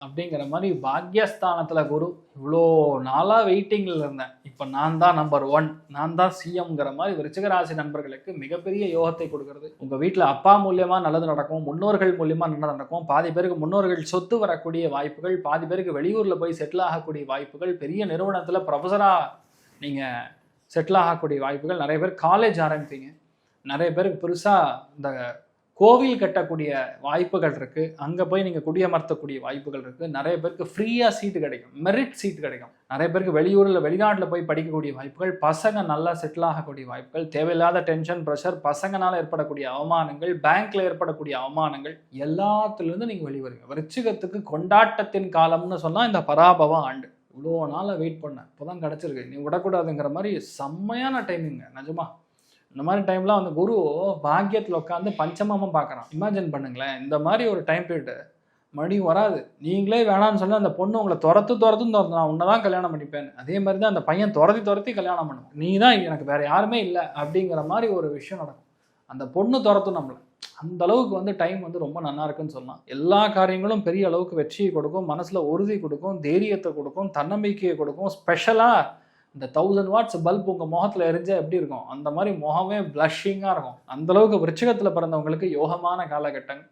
அப்படிங்கிற மாதிரி பாக்யஸ்தானத்தில் குரு. இவ்வளோ நாளாக வெயிட்டிங்கில் இருந்தேன், இப்போ நான் தான் நம்பர் 1, நான் தான் சிஎம்ங்கிற மாதிரி விருச்சிகராசி நண்பர்களுக்கு மிகப்பெரிய யோகத்தை கொடுக்கறது. உங்கள் வீட்டில் அப்பா மூலியமாக நல்லது நடக்கும், முன்னோர்கள் மூலியமாக நல்லது நடக்கும். பாதி பேருக்கு முன்னோர்கள் சொத்து வரக்கூடிய வாய்ப்புகள், பாதி பேருக்கு வெளியூரில் போய் செட்டில் ஆகக்கூடிய வாய்ப்புகள், பெரிய நிறுவனத்தில் ப்ரொஃபஸராக நீங்கள் செட்டில் ஆகக்கூடிய வாய்ப்புகள், நிறைய பேர் காலேஜ் ஆரம்பிப்பீங்க, நிறைய பேருக்கு பெருசாக இந்த கோவில் கட்டக்கூடிய வாய்ப்புகள் இருக்குது, அங்கே போய் நீங்கள் குடியமர்த்தக்கூடிய வாய்ப்புகள் இருக்குது. நிறைய பேருக்கு ஃப்ரீயாக சீட்டு கிடைக்கும், மெரிட் சீட்டு கிடைக்கும். நிறைய பேருக்கு வெளியூரில் வெளிநாட்டில் போய் படிக்கக்கூடிய வாய்ப்புகள், பசங்க நல்லா செட்டில் ஆகக்கூடிய வாய்ப்புகள், தேவையில்லாத டென்ஷன் ப்ரெஷர், பசங்களால் ஏற்படக்கூடிய அவமானங்கள், பேங்க்கில் ஏற்படக்கூடிய அவமானங்கள் எல்லாத்துலேருந்து நீங்கள் வெளிவருங்க. விருச்சிகத்துக்கு கொண்டாட்டத்தின் காலம்னு சொன்னால் இந்த பராபவ ஆண்டு. இவ்வளோ நாளாக வெயிட் பண்ணேன், இப்போ தான் கிடச்சிருக்கு, நீ விடக்கூடாதுங்கிற மாதிரி செம்மையான டைமிங்க. நிஜமா இந்த மாதிரி டைம்லாம் வந்து குரு பாக்கியத்தில் உட்காந்து பஞ்சமமாக பார்க்குறான். இமேஜின் பண்ணுங்களேன், இந்த மாதிரி ஒரு டைம் பீரியடு மறுபடியும் வராது. நீங்களே வேணான்னு சொல்லி அந்த பொண்ணு உங்களை துரத்து நான் உன்னை தான் கல்யாணம் பண்ணிப்பேன்னு, அதே மாதிரி தான் அந்த பையன் துரத்தி கல்யாணம் பண்ணும். நீ தான் எனக்கு வேறு யாருமே இல்லை அப்படிங்கிற மாதிரி ஒரு விஷயம் நடக்கும். அந்த பொண்ணு துரத்தும் நம்மளை. அந்த அளவுக்கு வந்து டைம் வந்து ரொம்ப நல்லா இருக்குன்னு சொல்லலாம். எல்லா காரியங்களும் பெரிய அளவுக்கு வெற்றியை கொடுக்கும், மனசில் உறுதி கொடுக்கும், தைரியத்தை கொடுக்கும், தன்னம்பிக்கையை கொடுக்கும். ஸ்பெஷலாக இந்த 1000 வாட்ஸ் பல்ப் உங்கள் முகத்தில் எரிஞ்சா எப்படி இருக்கும், அந்த மாதிரி முகமே பிளஷிங்காக இருக்கும். அந்தளவுக்கு விருச்சிகத்தில் பிறந்தவங்களுக்கு யோகமான காலகட்டங்கள்.